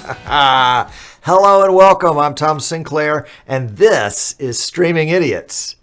Hello and welcome. I'm Tom Sinclair, and this is Streaming Idiots.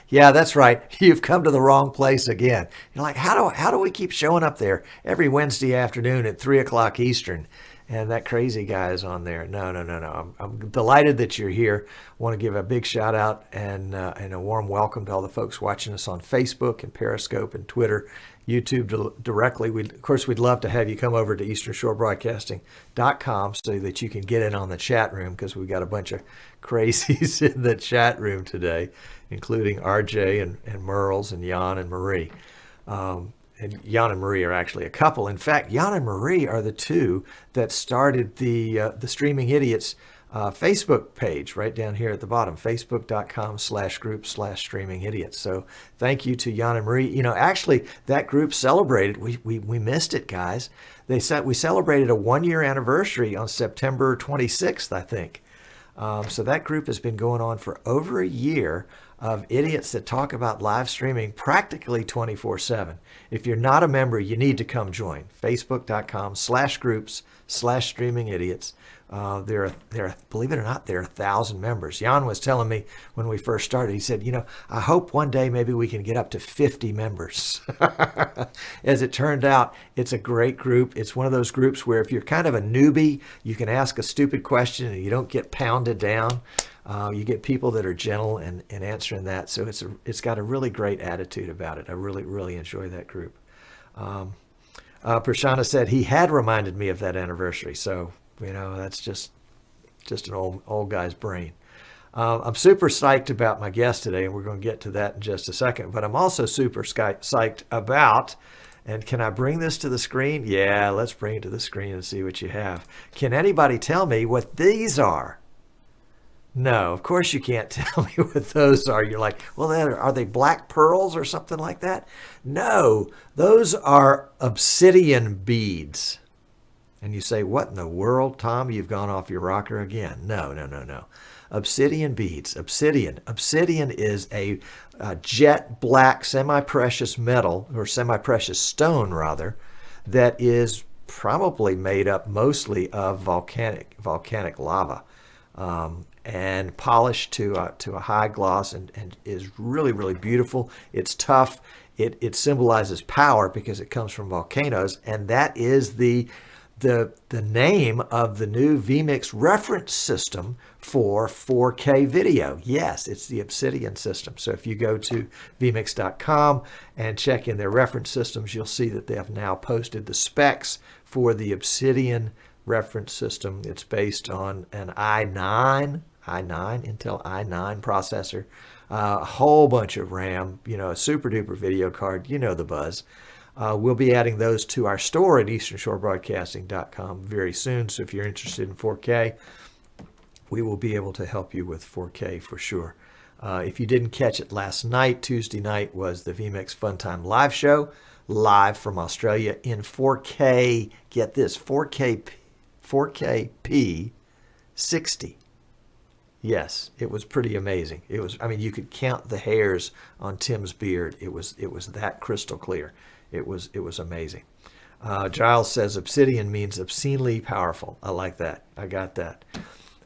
Yeah, that's right. You've come to the wrong place again. You're like, how do we keep showing up there every Wednesday afternoon at 3 o'clock Eastern? And that crazy guy is on there. No. I'm delighted that you're here. I want to give a big shout out and a warm welcome to all the folks watching us on Facebook and Periscope and Twitter, YouTube directly. Of course, we'd love to have you come over to easternshorebroadcasting.com so that you can get in on the chat room, because we've got a bunch of crazies in the chat room today, including RJ and Merles and Jan and Marie. And Jan and Marie are actually a couple. In fact, Jan and Marie are the two that started the Streaming Idiots Facebook page right down here at the bottom, facebook.com/group/Streaming Idiots. So thank you to Jan and Marie. You know, actually, that group celebrated, we missed it, guys. We celebrated a 1-year anniversary on September 26th, I think. So that group has been going on for over a year of idiots that talk about live streaming practically 24/7. If you're not a member, you need to come join. Facebook.com/groups/Streaming Idiots. There are, believe it or not, there are 1,000 members. Jan was telling me when we first started, he said, I hope one day maybe we can get up to 50 members. As it turned out, it's a great group. It's one of those groups where if you're kind of a newbie, you can ask a stupid question and you don't get pounded down. You get people that are gentle in answering that. So it's got a really great attitude about it. I really enjoy that group. Prashana said he had reminded me of that anniversary. So, that's just an old guy's brain. I'm super psyched about my guest today, and we're going to get to that in just a second. But I'm also super psyched about, and can I bring this to the screen? Yeah, let's bring it to the screen and see what you have. Can anybody tell me what these are? No, of course you can't tell me what those are. You're like, well, are they black pearls or something like that? No, those are obsidian beads. And you say, what in the world, Tom? You've gone off your rocker again. No. Obsidian beads. Obsidian is a jet black semi-precious metal, or semi-precious stone rather, that is probably made up mostly of volcanic lava. And polished to a high gloss and is really beautiful. It's tough. It symbolizes power because it comes from volcanoes, and that is the name of the new vMix reference system for 4K video. Yes, it's the Obsidian system. So if you go to vmix.com and check in their reference systems, you'll see that they have now posted the specs for the Obsidian reference system. It's based on an Intel i9 processor, a whole bunch of RAM, a super duper video card, the buzz. We'll be adding those to our store at easternshorebroadcasting.com very soon. So if you're interested in 4K, we will be able to help you with 4K for sure. If you didn't catch it last night, Tuesday night was the vMix Fun Time live show, live from Australia in 4K. Get this, 4KP 60. Yes, it was pretty amazing. You could count the hairs on Tim's beard. It was that crystal clear. It was amazing. Giles says Obsidian means obscenely powerful. I like that. I got that.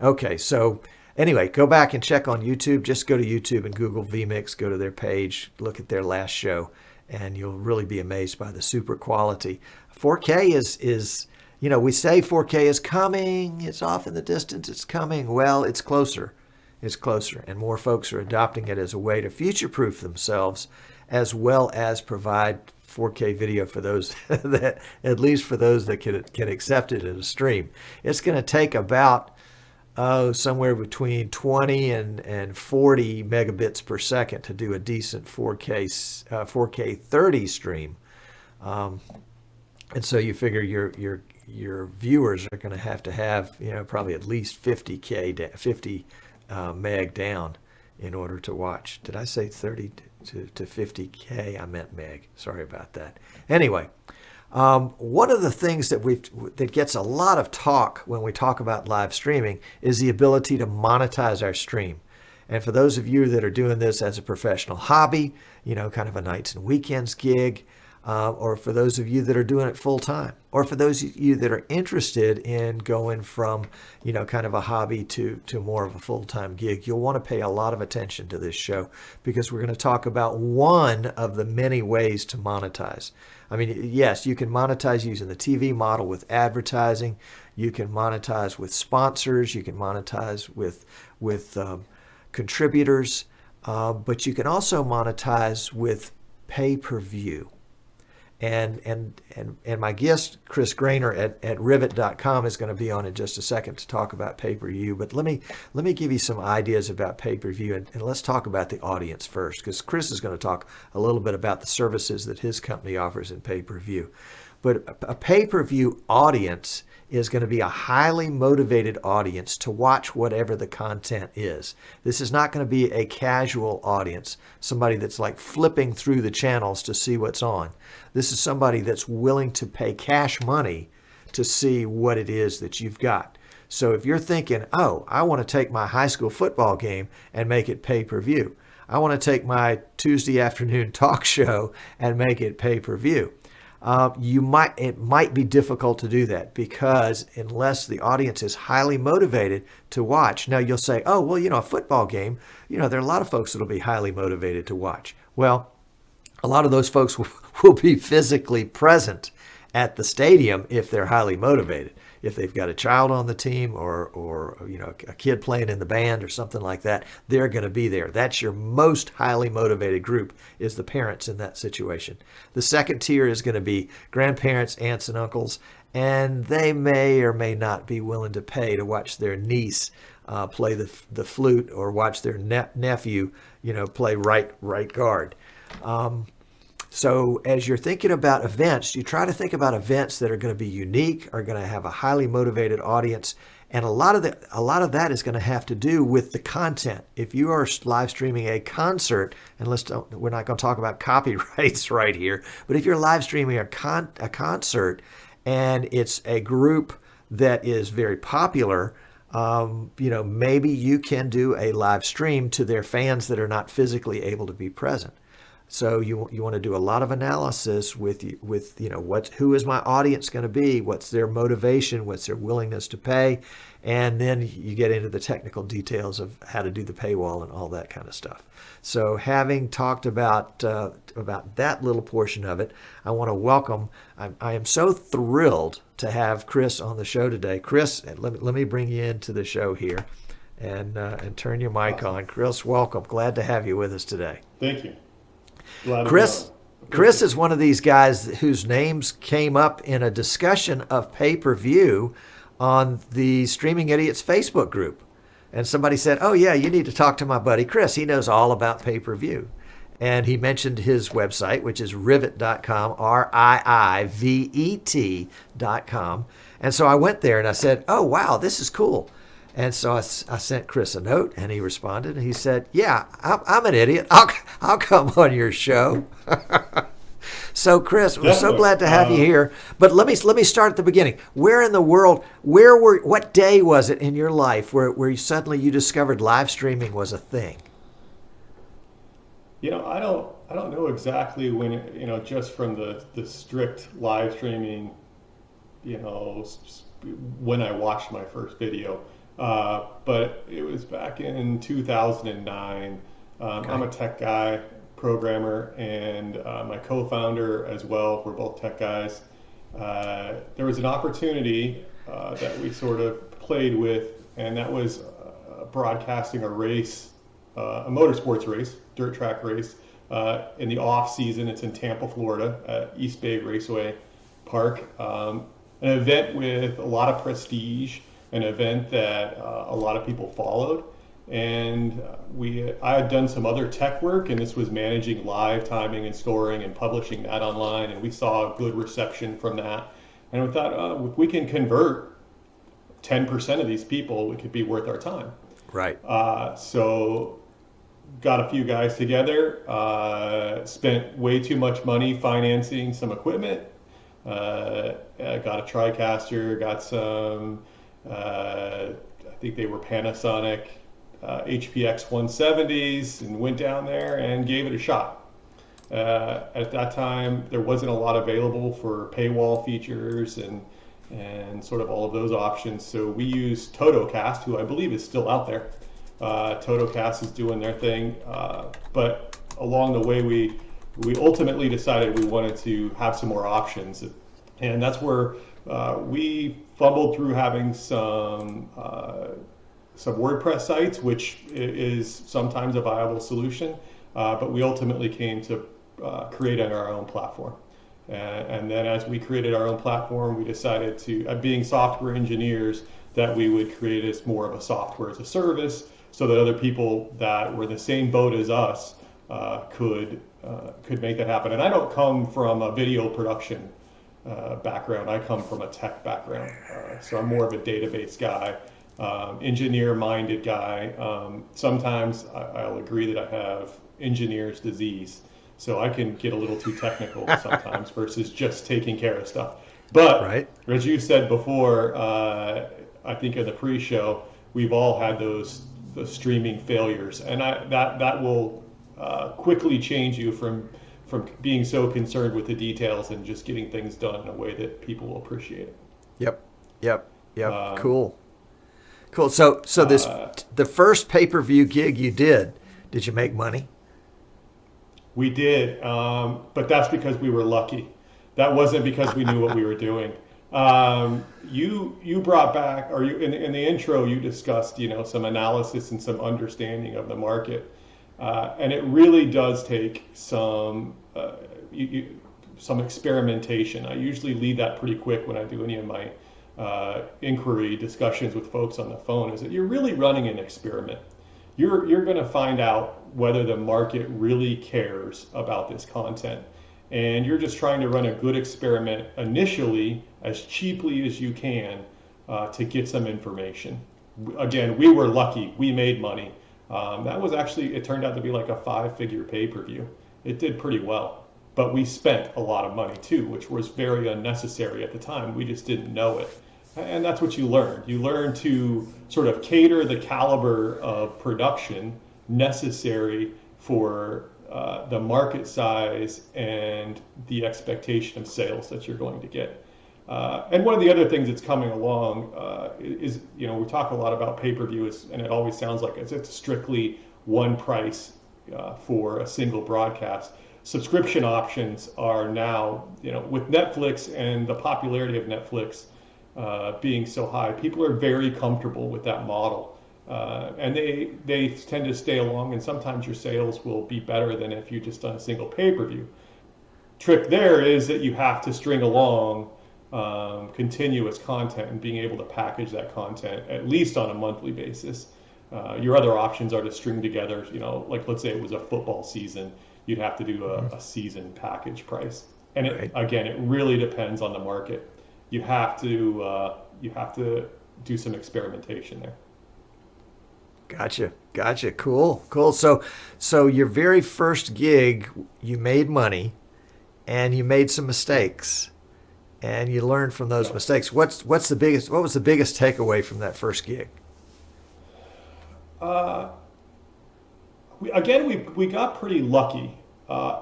Okay, so anyway, go back and check on YouTube. Just go to YouTube and Google vMix, go to their page, look at their last show, and you'll really be amazed by the super quality. 4K is we say 4K is coming, it's off in the distance, it's coming. Well, it's closer. It's closer. And more folks are adopting it as a way to future-proof themselves, as well as provide 4K video for those that, at least for those that can accept it as a stream. It's going to take about somewhere between 20 and 40 megabits per second to do a decent 4K 30 stream. And so you figure your viewers are going to have probably at least 50 meg down in order to watch. Did I say 30 to 50K? I meant meg. Sorry about that. Anyway, one of the things that gets a lot of talk when we talk about live streaming is the ability to monetize our stream. And for those of you that are doing this as a professional hobby, kind of a nights and weekends gig, or for those of you that are doing it full time, or for those of you that are interested in going from, kind of a hobby to more of a full-time gig, you'll want to pay a lot of attention to this show, because we're going to talk about one of the many ways to monetize. I mean, yes, you can monetize using the TV model with advertising. You can monetize with sponsors. You can monetize with contributors. But you can also monetize with pay-per-view. And my guest, Chris Graner at Rivet.com, is going to be on in just a second to talk about pay-per-view. But let me give you some ideas about pay-per-view, and let's talk about the audience first, because Chris is going to talk a little bit about the services that his company offers in pay-per-view. But a pay-per-view audience is going to be a highly motivated audience to watch whatever the content is. This is not going to be a casual audience, somebody that's like flipping through the channels to see what's on. This is somebody that's willing to pay cash money to see what it is that you've got. So if you're thinking, oh, I want to take my high school football game and make it pay-per-view. I want to take my Tuesday afternoon talk show and make it pay-per-view. It might be difficult to do that, because unless the audience is highly motivated to watch. Now you'll say, oh, well, a football game, there are a lot of folks that'll be highly motivated to watch. Well, a lot of those folks will be physically present at the stadium if they're highly motivated. If they've got a child on the team or a kid playing in the band or something like that, they're going to be there. That's your most highly motivated group, is the parents in that situation. The second tier is going to be grandparents, aunts, and uncles, and they may or may not be willing to pay to watch their niece play the flute, or watch their nephew play right guard. So as you're thinking about events, you try to think about events that are going to be unique, are going to have a highly motivated audience, and a lot of that is going to have to do with the content. If you are live streaming a concert, and we're not going to talk about copyrights right here, but if you're live streaming a concert and it's a group that is very popular, maybe you can do a live stream to their fans that are not physically able to be present. So you want to do a lot of analysis with who is my audience going to be, what's their motivation, what's their willingness to pay, and then you get into the technical details of how to do the paywall and all that kind of stuff. So having talked about that little portion of it, I want to welcome. I am so thrilled to have Chris on the show today. Chris, let me bring you into the show here, and turn your mic on. Chris, welcome. Glad to have you with us today. Thank you. Chris is one of these guys whose names came up in a discussion of pay-per-view on the Streaming Idiots Facebook group. And somebody said, oh, yeah, you need to talk to my buddy Chris. He knows all about pay-per-view. And he mentioned his website, which is rivet.com, RIIVET.com. And so I went there and I said, oh, wow, this is cool. And so I sent Chris a note, and he responded, and he said, yeah, I'm an idiot. I'll come on your show. So, Chris, we're so glad to have you here. But let me start at the beginning. Where in the world, what day was it in your life where suddenly you discovered live streaming was a thing? I don't know exactly when it, just from the strict live streaming, when I watched my first video. But it was back in 2009. Okay. I'm a tech guy, programmer, and my co-founder as well. We're both tech guys. There was an opportunity that we sort of played with, and that was broadcasting a race, a motorsports race, dirt track race, in the off season. It's in Tampa, Florida, at East Bay Raceway Park. An event with a lot of prestige, an event that a lot of people followed. And I had done some other tech work, and this was managing live timing and scoring and publishing that online, and we saw a good reception from that. And we thought, if we can convert 10% of these people, it could be worth our time. Right. So got a few guys together, spent way too much money financing some equipment, got a TriCaster, got some, I think they were Panasonic HPX 170s, and went down there and gave it a shot. At that time, there wasn't a lot available for paywall features and sort of all of those options. So we used TotoCast, who I believe is still out there. TotoCast is doing their thing, but along the way, we ultimately decided we wanted to have some more options, and that's where we fumbled through having some WordPress sites, which is sometimes a viable solution, but we ultimately came to creating our own platform. And then as we created our own platform, we decided to, being software engineers, that we would create as more of a software as a service, so that other people that were in the same boat as us could make that happen. And I don't come from a video production background. I come from a tech background. So I'm more of a database guy, engineer-minded guy. Sometimes I'll agree that I have engineer's disease. So I can get a little too technical sometimes versus just taking care of stuff. But Right. as you said before, I think in the pre-show, we've all had those streaming failures, and that will quickly change you from being so concerned with the details and just getting things done in a way that people will appreciate it. Yep. Cool. So this the first pay-per-view gig you did you make money? We did, but that's because we were lucky. That wasn't because we knew what we were doing. You brought back, or you in the intro, you discussed, some analysis and some understanding of the market, and it really does take some experimentation. I usually lead that pretty quick when I do any of my inquiry discussions with folks on the phone. Is that you're really running an experiment. You're going to find out whether the market really cares about this content. And you're just trying to run a good experiment initially as cheaply as you can to get some information. Again, we were lucky. We made money. That was actually, it turned out to be like a 5-figure pay-per-view. It did pretty well. But we spent a lot of money too, which was very unnecessary at the time. We just didn't know it. And that's what you learn. You learn to sort of cater the caliber of production necessary for the market size and the expectation of sales that you're going to get. And one of the other things that's coming along is, we talk a lot about pay-per-view, and it always sounds like it's strictly one price for a single broadcast. Subscription options are now, with Netflix and the popularity of Netflix being so high, people are very comfortable with that model. And they tend to stay along, and sometimes your sales will be better than if you just done a single pay-per-view. Trick there is that you have to string along continuous content and being able to package that content at least on a monthly basis. Your other options are to string together, like let's say it was a football season, you'd have to do a season package price. And again, it really depends on the market. You have to do some experimentation there. Gotcha. Cool. So your very first gig, you made money, and you made some mistakes, and you learned from those mistakes. What was the biggest takeaway from that first gig? We got pretty lucky.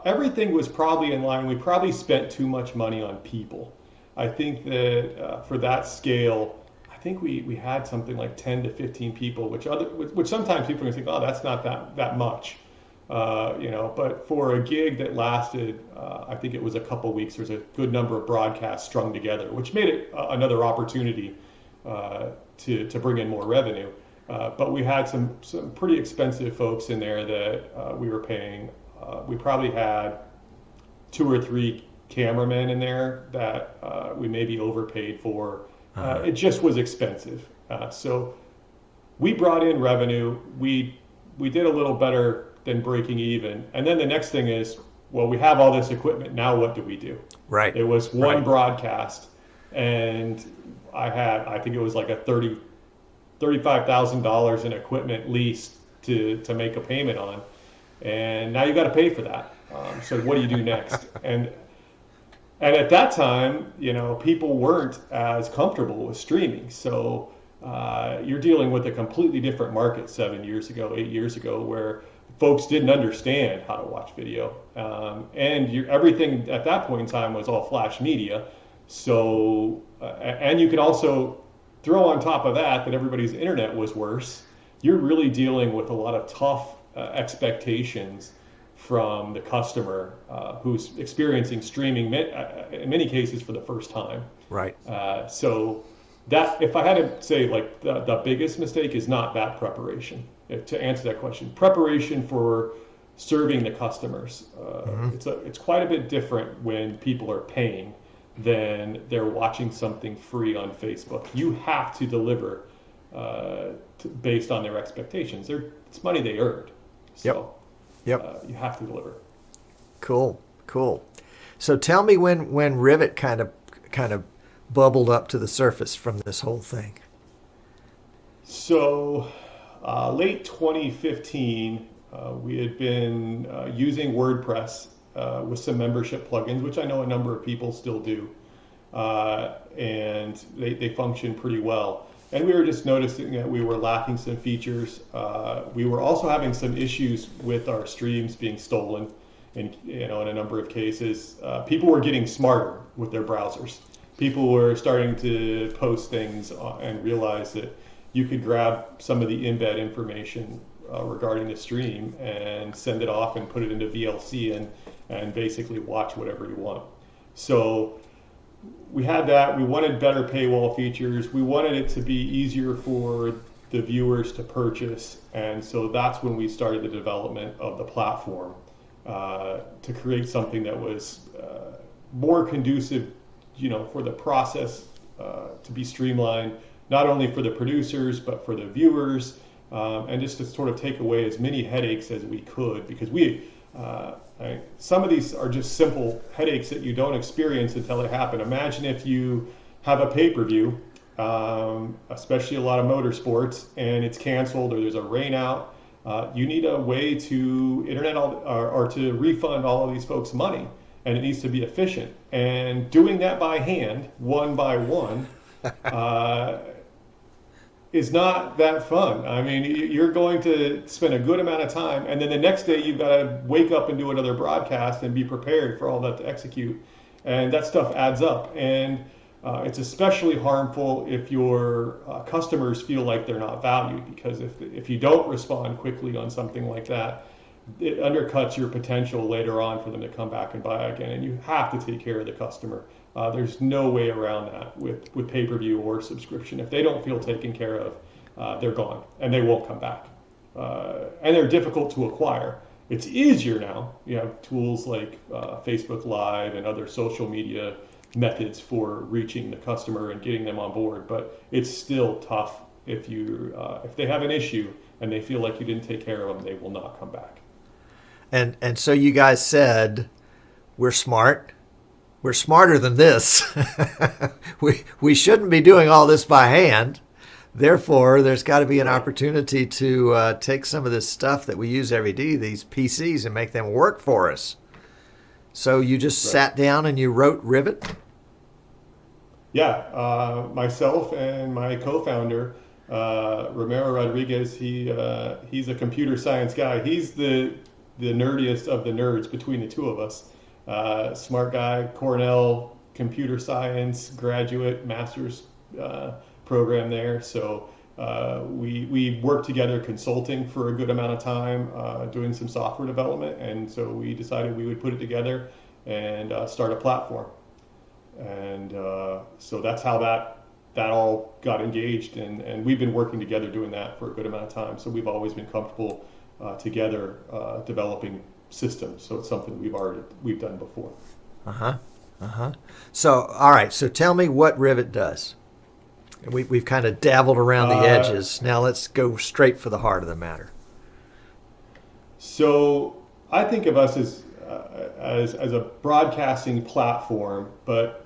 Everything was probably in line. We probably spent too much money on people. I think that for that scale, I think we had something like 10 to 15 people, which sometimes people can think, oh, that's not that much, But for a gig that lasted, I think it was a couple weeks, there's a good number of broadcasts strung together, which made it another opportunity to bring in more revenue. But we had some pretty expensive folks in there that we were paying. We probably had 2 or 3 cameramen in there that we maybe overpaid for. It just was expensive. So we brought in revenue. We did a little better than breaking even. And then the next thing is, well, we have all this equipment. Now what do we do? Right. It was one broadcast, and I think it was like a $35,000 in equipment leased to make a payment on. And now you got to pay for that. So what do you do next? And at that time, people weren't as comfortable with streaming. So you're dealing with a completely different market 7 years ago, 8 years ago, where folks didn't understand how to watch video. And everything at that point in time was all flash media. So, and you can also throw on top of that everybody's internet was worse. You're really dealing with a lot of tough expectations from the customer who's experiencing streaming in many cases for the first time. Right. So that, if I had to say, like, the biggest mistake is not that preparation. To answer that question, preparation for serving the customers. It's quite a bit different when people are paying than they're watching something free on Facebook. You have to deliver based on their expectations. It's money they earned. So you have to deliver. Cool. So tell me when Rivet kind of bubbled up to the surface from this whole thing. So late 2015, we had been using WordPress with some membership plugins, which I know a number of people still do, and they function pretty well. And we were just noticing that we were lacking some features. We were also having some issues with our streams being stolen, in a number of cases. People were getting smarter with their browsers. People were starting to post things and realize that you could grab some of the embed information regarding the stream and send it off and put it into VLC and basically watch whatever you want. So we had that. We wanted better paywall features. We wanted it to be easier for the viewers to purchase. And so that's when we started the development of the platform to create something that was more conducive, for the process to be streamlined, not only for the producers, but for the viewers, and just to sort of take away as many headaches as we could, because some of these are just simple headaches that you don't experience until they happen. Imagine if you have a pay-per-view, especially a lot of motorsports, and it's canceled or there's a rain out. You need a way to or to refund all of these folks money, and it needs to be efficient. And doing that by hand, one by one, is not that fun. I mean, you're going to spend a good amount of time, and then the next day you've got to wake up and do another broadcast and be prepared for all that to execute. And that stuff adds up. And it's especially harmful if your customers feel like they're not valued, because if you don't respond quickly on something like that, it undercuts your potential later on for them to come back and buy again. And you have to take care of the customer. There's no way around that with pay-per-view or subscription. If they don't feel taken care of, they're gone and they won't come back. And they're difficult to acquire. It's easier now. You have tools like Facebook Live and other social media methods for reaching the customer and getting them on board, but it's still tough. If they have an issue and they feel like you didn't take care of them, they will not come back. And so you guys said, we're smart. We're smarter than this. we shouldn't be doing all this by hand. Therefore, there's got to be an opportunity to take some of this stuff that we use every day, these PCs, and make them work for us. So you just sat down and you wrote Rivet? Yeah, myself and my co-founder, Romero Rodriguez, he's a computer science guy. He's the nerdiest of the nerds between the two of us. Smart guy, Cornell computer science graduate, master's program there. So we worked together consulting for a good amount of time, doing some software development. And so we decided we would put it together and start a platform. And so that's how that all got engaged. And we've been working together doing that for a good amount of time. So we've always been comfortable together developing systems. So it's something we've done before. So, all right. So tell me what Rivet does. We've kind of dabbled around the edges. Now let's go straight for the heart of the matter. So I think of us as a broadcasting platform, but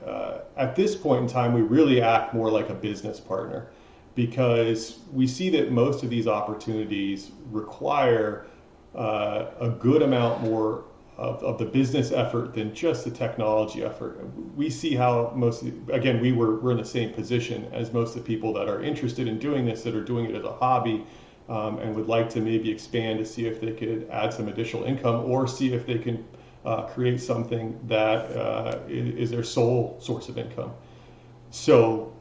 at this point in time, we really act more like a business partner, because we see that most of these opportunities require a good amount more of the business effort than just the technology effort. We see how we're in the same position as most of the people that are interested in doing this, that are doing it as a hobby. and would like to maybe expand to see if they could add some additional income or see if they can create something that is their sole source of income. So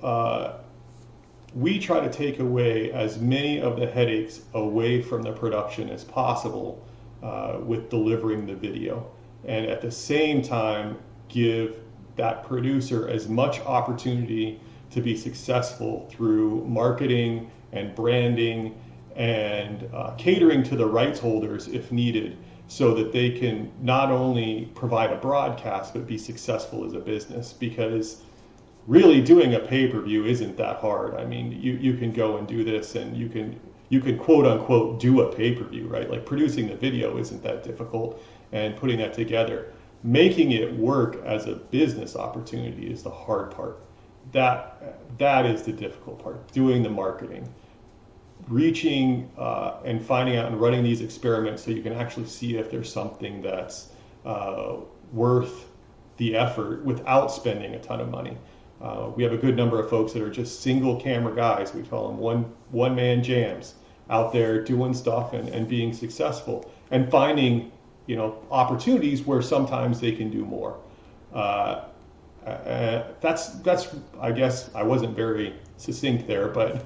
we try to take away as many of the headaches away from the production as possible with delivering the video, and at the same time give that producer as much opportunity to be successful through marketing and branding and catering to the rights holders if needed, so that they can not only provide a broadcast but be successful as a business. Because really doing a pay-per-view isn't that hard. I mean, you can go and do this, and you can quote unquote do a pay-per-view, right? Like producing the video isn't that difficult, and putting that together. Making it work as a business opportunity is the hard part. That is the difficult part. Doing the marketing, reaching and finding out and running these experiments so you can actually see if there's something that's worth the effort without spending a ton of money. We have a good number of folks that are just single camera guys. We call them one man jams, out there doing stuff and being successful and finding opportunities where sometimes they can do more. That's I guess I wasn't very succinct there, but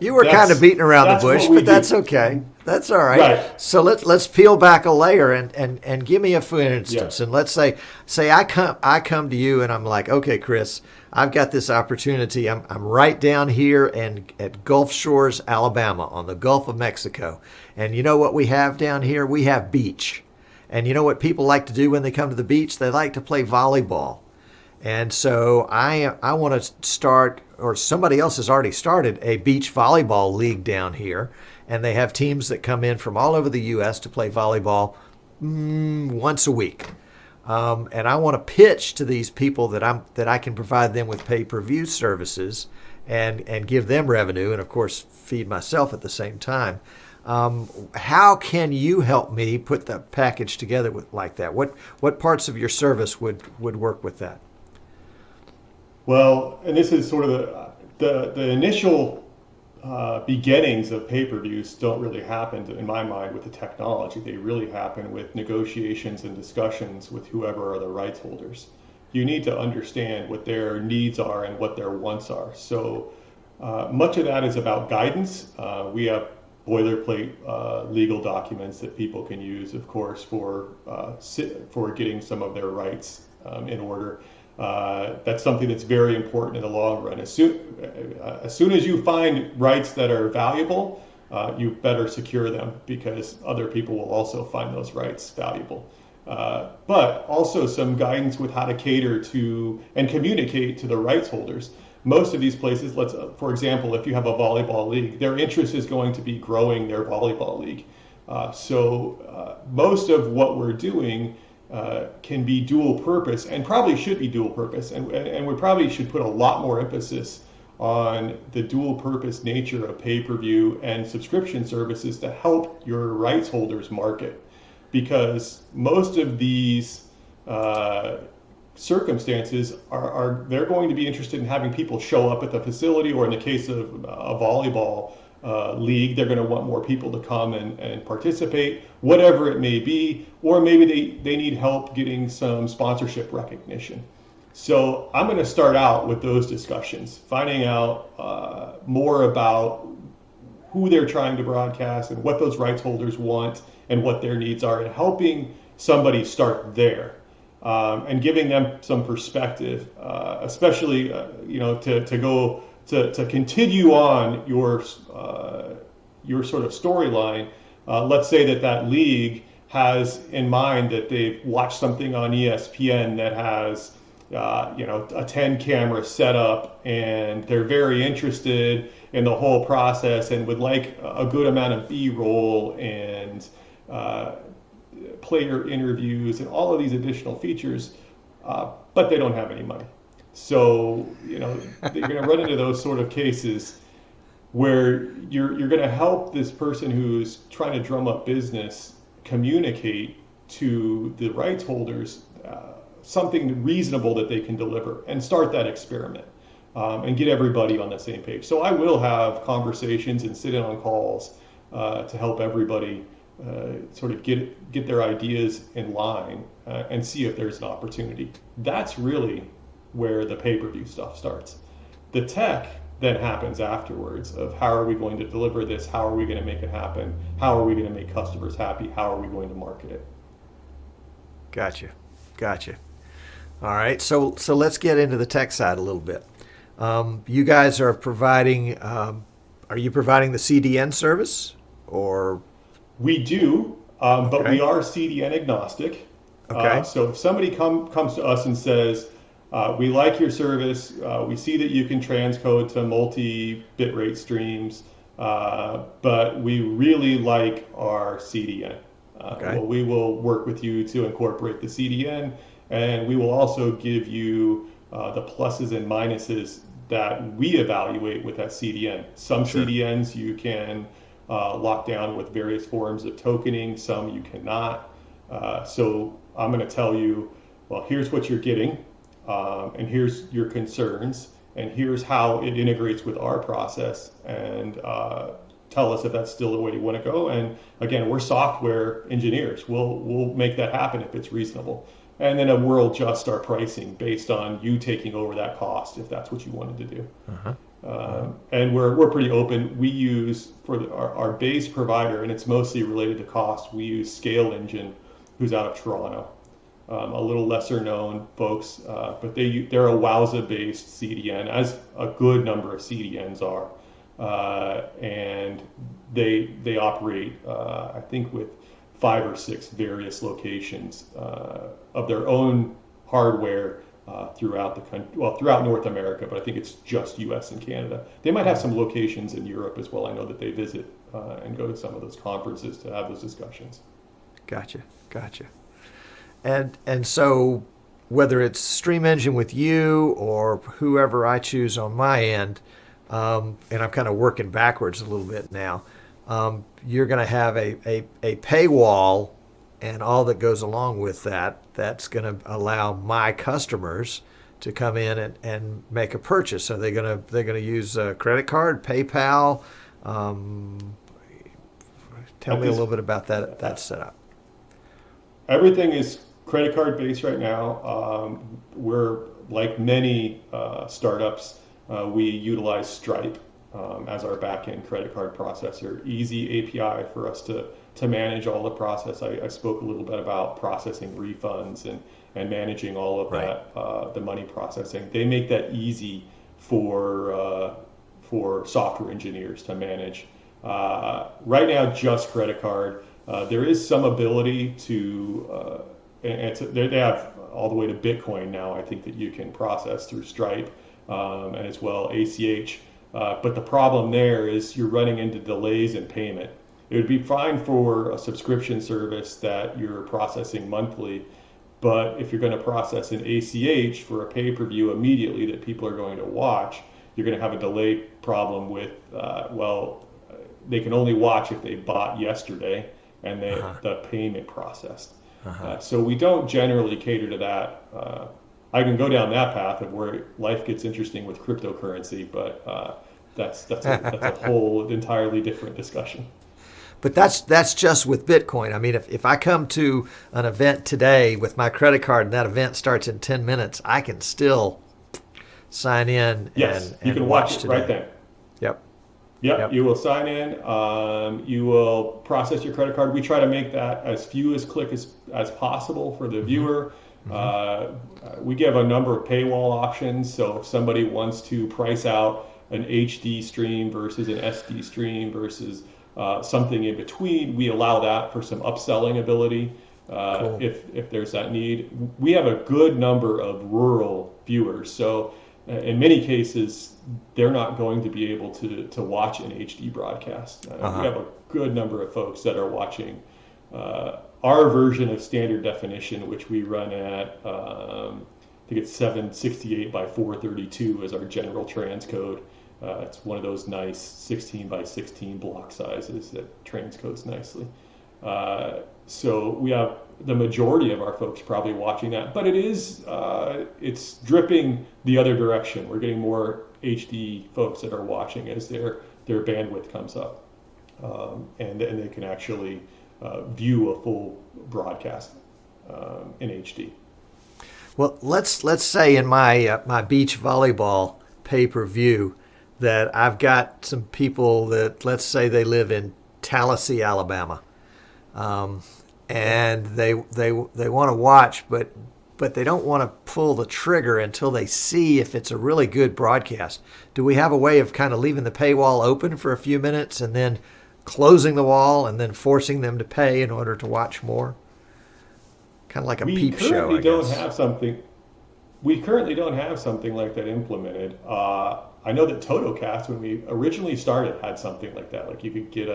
you were kind of beating around the bush, but that's okay. That's all right. Right. So let's peel back a layer and give me a for instance. Yeah. And let's say I come to you and I'm like, okay, Chris, I've got this opportunity. I'm right down here and at Gulf Shores, Alabama, on the Gulf of Mexico. And you know what we have down here? We have beach. And you know what people like to do when they come to the beach? They like to play volleyball. And so I want to start, or somebody else has already started, a beach volleyball league down here. And they have teams that come in from all over the U.S. to play volleyball once a week. And I want to pitch to these people that I can provide them with pay-per-view services and give them revenue, and of course feed myself at the same time. How can you help me put the package together like that? What parts of your service would work with that? Well, and this is sort of the initial beginnings of pay-per-views don't really happen, in my mind, with the technology. They really happen with negotiations and discussions with whoever are the rights holders. You need to understand what their needs are and what their wants are. So much of that is about guidance. We have boilerplate legal documents that people can use, of course, for getting some of their rights in order. That's something that's very important in the long run. As soon as you find rights that are valuable, you better secure them, because other people will also find those rights valuable. But also some guidance with how to cater to and communicate to the rights holders. Most of these places, for example, if you have a volleyball league, their interest is going to be growing their volleyball league. So most of what we're doing can be dual purpose, and probably should be dual purpose, and we probably should put a lot more emphasis on the dual purpose nature of pay-per-view and subscription services to help your rights holders market, because most of these circumstances they're going to be interested in having people show up at the facility, or in the case of a volleyball league, they're going to want more people to come and participate, whatever it may be, or maybe they need help getting some sponsorship recognition. So I'm going to start out with those discussions, finding out more about who they're trying to broadcast and what those rights holders want and what their needs are, and helping somebody start there. And giving them some perspective, especially to continue on your sort of storyline. Let's say that league has in mind that they've watched something on ESPN that has a 10 camera setup, and they're very interested in the whole process and would like a good amount of B-roll and player interviews and all of these additional features, but they don't have any money. So, you're going to run into those sort of cases where you're going to help this person who's trying to drum up business communicate to the rights holders something reasonable that they can deliver, and start that experiment. and get everybody on the same page. So I will have conversations and sit in on calls to help everybody sort of get their ideas in line and see if there's an opportunity. That's really where the pay-per-view stuff starts. The tech then happens afterwards of how are we going to deliver this? How are we going to make it happen? How are we going to make customers happy? How are we going to market it? Gotcha. All right, so let's get into the tech side a little bit. You guys are providing, are you providing the CDN service or? We do, but Okay. we are CDN agnostic. Okay. So if somebody comes to us and says, we like your service, we see that you can transcode to multi-bitrate streams, but we really like our CDN. Okay. Well, we will work with you to incorporate the CDN, and we will also give you the pluses and minuses that we evaluate with that CDN. Some Sure. CDNs you can lock down with various forms of tokening, some you cannot. So I'm going to tell you, well, here's what you're getting, and here's your concerns, and here's how it integrates with our process, and tell us if that's still the way you want to go. And again, we're software engineers. We'll make that happen if it's reasonable. And then we'll adjust our pricing based on you taking over that cost if that's what you wanted to do. And we're pretty open. We use for our base provider, and it's mostly related to cost. We use Scale Engine, who's out of Toronto. A little lesser known folks, but they're a Wowza based CDN, as a good number of CDNs are, and they operate I think with 5 or 6 various locations of their own hardware throughout the country, well, throughout North America, but I think it's just U.S. and Canada. They might have some locations in Europe as well. I know that they visit and go to some of those conferences to have those discussions. Gotcha. And so whether it's Stream Engine with you or whoever I choose on my end, and I'm kind of working backwards a little bit now, you're going to have a paywall and all that goes along with that. That's going to allow my customers to come in and make a purchase. So they're going to use a credit card, PayPal. Tell me a little bit about that setup. Everything is credit card based right now. We're like many startups. We utilize Stripe as our back-end credit card processor. Easy API for us to manage all the process. I spoke a little bit about processing refunds and managing all of that, the money processing. They make that easy for software engineers to manage. Right now, just credit card. There is some ability to, they have all the way to Bitcoin now, I think, that you can process through Stripe, and as well ACH. But the problem there is you're running into delays in payment. It would be fine for a subscription service that you're processing monthly, but if you're going to process an ACH for a pay-per-view immediately that people are going to watch, you're going to have a delay problem with, they can only watch if they bought yesterday and the payment processed. So we don't generally cater to that. I can go down that path of where life gets interesting with cryptocurrency, but that's a whole entirely different discussion. But that's just with Bitcoin. I mean, if I come to an event today with my credit card and that event starts in 10 minutes, I can still sign in Yes, and you can watch watch it today. right then. Yep. You will sign in. You will process your credit card. We try to make that as few as clicks as possible for the viewer. We give a number of paywall options. So if somebody wants to price out an HD stream versus an SD stream versus something in between, we allow that for some upselling ability Cool. if there's that need. We have a good number of rural viewers. So in many cases, they're not going to be able to watch an HD broadcast. We have a good number of folks that are watching our version of standard definition, which we run at, I think it's 768 by 432 is our general transcode. It's one of those nice 16 by 16 block sizes that transcodes nicely. So we have the majority of our folks probably watching that, but it's dripping the other direction. We're getting more HD folks that are watching as their bandwidth comes up, and they can actually view a full broadcast in HD. Well, let's say in my my beach volleyball pay-per-view that I've got some people that, let's say they live in Tallahassee, Alabama, and they want to watch, but they don't want to pull the trigger until they see if it's a really good broadcast. Do we have a way of kind of leaving the paywall open for a few minutes and then closing the wall and then forcing them to pay in order to watch more? Kind of like a peep show, I guess. We currently don't have something like that implemented. I know that TotoCast, when we originally started, had something like that. Like you could get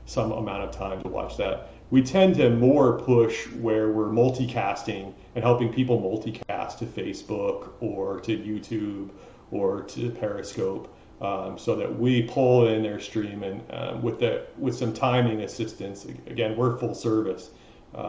some amount of time to watch that. We tend to more push where we're multicasting and helping people multicast to Facebook or to YouTube or to Periscope, so that we pull in their stream and with some timing assistance. Again, we're full service,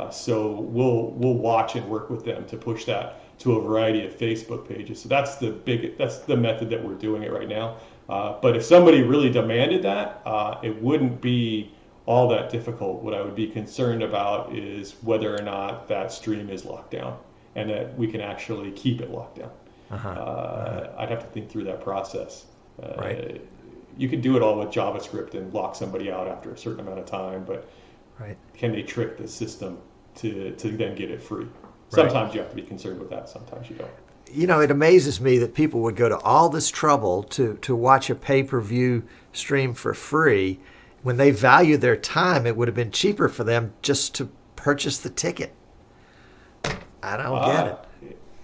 so we'll watch and work with them to push that to a variety of Facebook pages. So that's the method that we're doing it right now. But if somebody really demanded that, it wouldn't be all that difficult. What I would be concerned about is whether or not that stream is locked down and that we can actually keep it locked down. I'd have to think through that process. Right. You can do it all with JavaScript and lock somebody out after a certain amount of time, but can they trick the system to then get it free? Sometimes you have to be concerned with that. Sometimes you don't. You know, it amazes me that people would go to all this trouble to watch a pay-per-view stream for free. When they value their time, it would have been cheaper for them just to purchase the ticket. I don't get it.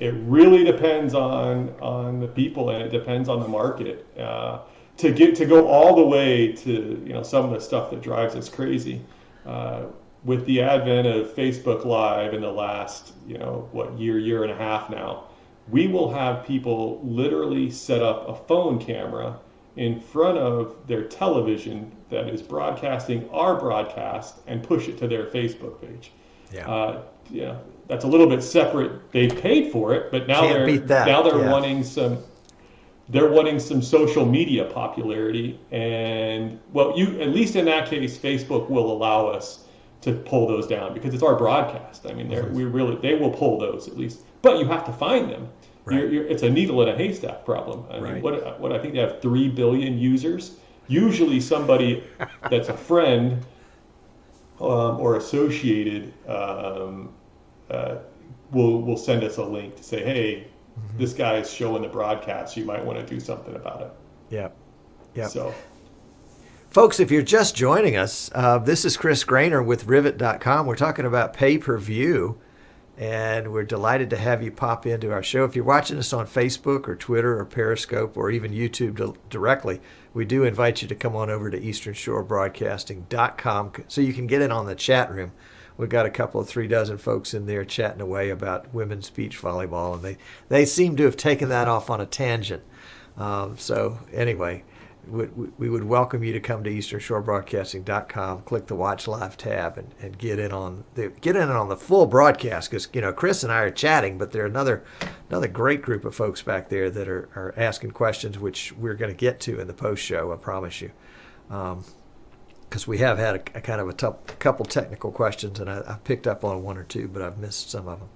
It really depends on the people, and it depends on the market. To go all the way to some of the stuff that drives us crazy. With the advent of Facebook Live in the last year and a half now, we will have people literally set up a phone camera in front of their television that is broadcasting our broadcast and push it to their Facebook page. That's a little bit separate. They paid for it, but now they're wanting some social media popularity, and at least in that case, Facebook will allow us to pull those down because it's our broadcast. I mean, they will pull those at least, but you have to find them. Right. It's a needle in a haystack problem. I mean, what I think they have 3 billion users. Usually, somebody that's a friend or associated will send us a link to say, "Hey, this guy is showing the broadcast. You might want to do something about it." Yeah. So. Folks, if you're just joining us, this is Chris Graner with Rivet.com. We're talking about pay-per-view, and we're delighted to have you pop into our show. If you're watching us on Facebook or Twitter or Periscope or even YouTube directly, we do invite you to come on over to easternshorebroadcasting.com so you can get in on the chat room. We've got a couple of 3 folks in there chatting away about women's beach volleyball, and they seem to have taken that off on a tangent. So anyway, we would welcome you to come to easternshorebroadcasting.com, click the Watch Live tab, and get in on the full broadcast. Because Chris and I are chatting, but there are another great group of folks back there that are asking questions, which we're going to get to in the post show. I promise you, because we have had a kind of a couple technical questions, and I've picked up on one or two, but I've missed some of them.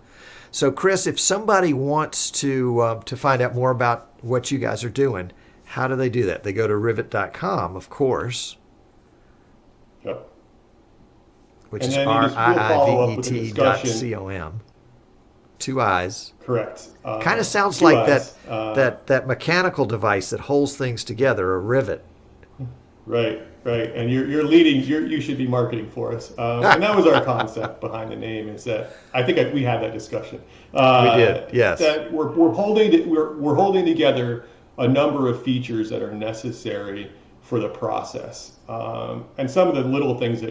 So, Chris, if somebody wants to find out more about what you guys are doing, how do they do that? They go to rivet.com, of course. Yep. Which is rivet.com. 2 I's. Correct. Kind of sounds like that mechanical device that holds things together, a rivet. Right. And you're leading. You should be marketing for us. And that was our concept behind the name. Is that I think we had that discussion. We did. Yes. That we're holding together a number of features that are necessary for the process. And some of the little things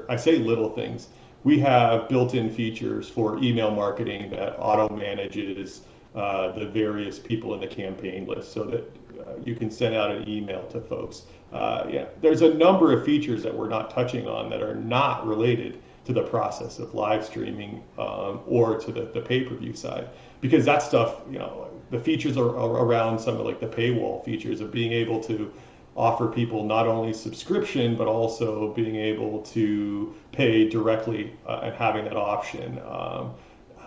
I say little things, we have built-in features for email marketing that auto-manages the various people in the campaign list so that you can send out an email to folks. There's a number of features that we're not touching on that are not related to the process of live streaming or to the pay-per-view side, because that stuff, the features are around some of like the paywall features of being able to offer people not only subscription, but also being able to pay directly and having that option.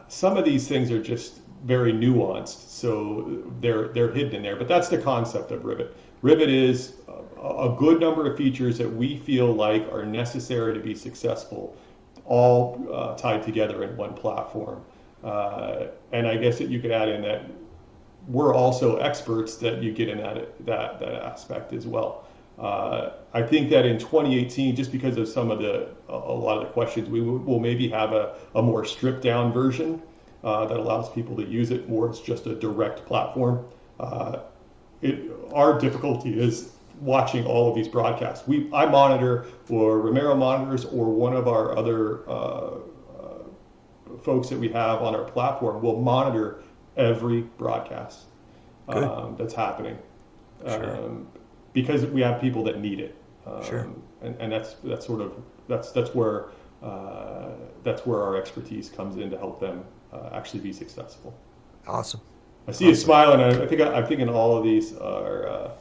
Some of these things are just very nuanced, so they're hidden in there. But that's the concept of Rivet. Rivet is a good number of features that we feel like are necessary to be successful, all tied together in one platform. And I guess that you could add in that we're also experts that you get in that aspect as well. I think that in 2018, just because of some of a lot of the questions, we will maybe have a more stripped down version that allows people to use it more as just a direct platform. Our difficulty is watching all of these broadcasts. I monitor, or Romero monitors, or one of our other folks that we have on our platform will monitor every broadcast that's happening, because we have people that need it, and that's where our expertise comes in to help them actually be successful. Awesome. I see you smiling. I'm thinking all of these are.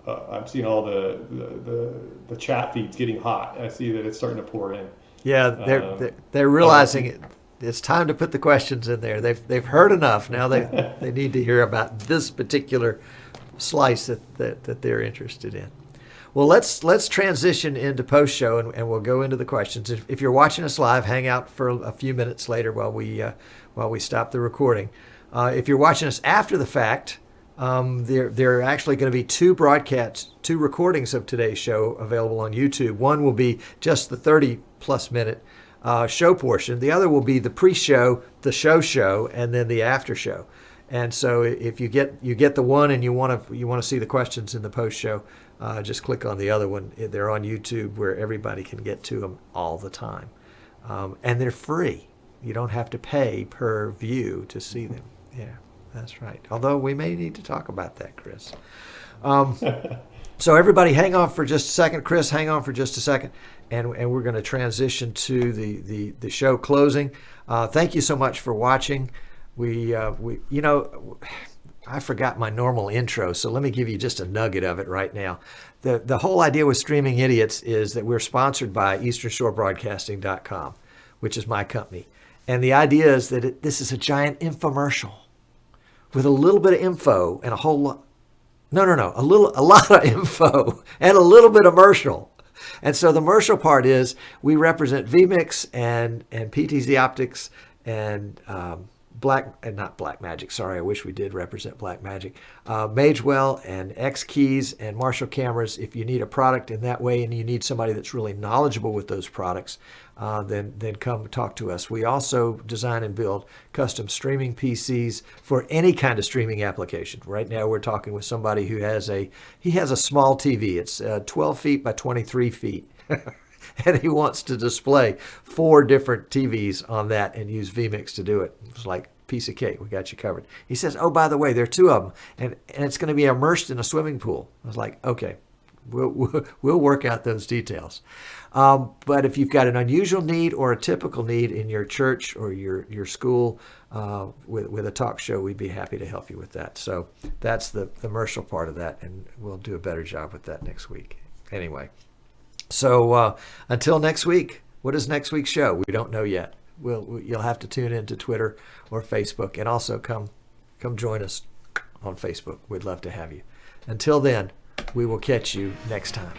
I'm seeing all the chat feeds getting hot. I see that it's starting to pour in. Yeah, they're realizing it's time to put the questions in there. They've heard enough. Now they need to hear about this particular slice that they're interested in. Well, let's transition into post show and we'll go into the questions. If you're watching us live, hang out for a few minutes later while we stop the recording. If you're watching us after the fact, there are actually going to be two recordings of today's show available on YouTube. One will be just the 30+ minute show portion. The other will be the pre-show, the show, and then the after show. And so if you get the one and you want to see the questions in the post show, just click on the other one. They're on YouTube where everybody can get to them all the time, and they're free. You don't have to pay per view to see them. Yeah, that's right. Although we may need to talk about that, Chris. So everybody hang on for just a second. Chris, hang on for just a second. And we're going to transition to the show closing. Thank you so much for watching. I forgot my normal intro, so let me give you just a nugget of it right now. The whole idea with Streaming Idiots is that we're sponsored by EasternShoreBroadcasting.com, which is my company. And the idea is that this is a giant infomercial with a little bit of info and a lot of info and a little bit of commercial. And so the commercial part is we represent vMix and PTZ Optics and not Black Magic. Sorry, I wish we did represent Black Magic. Magewell and X Keys and Marshall cameras. If you need a product in that way and you need somebody that's really knowledgeable with those products, then come talk to us. We also design and build custom streaming PCs for any kind of streaming application. Right now we're talking with somebody who has a small TV. It's 12 feet by 23 feet. And he wants to display 4 different TVs on that and use vMix to do it. It's like piece of cake. We got you covered. He says, oh, by the way, there are 2 of them, and it's going to be immersed in a swimming pool. I was like, okay, we'll work out those details. But if you've got an unusual need or a typical need in your church or your school with a talk show, we'd be happy to help you with that. So that's the commercial part of that, and we'll do a better job with that next week. Anyway. So until next week, what is next week's show? We don't know yet. You'll have to tune into Twitter or Facebook, and also come join us on Facebook. We'd love to have you. Until then, we will catch you next time.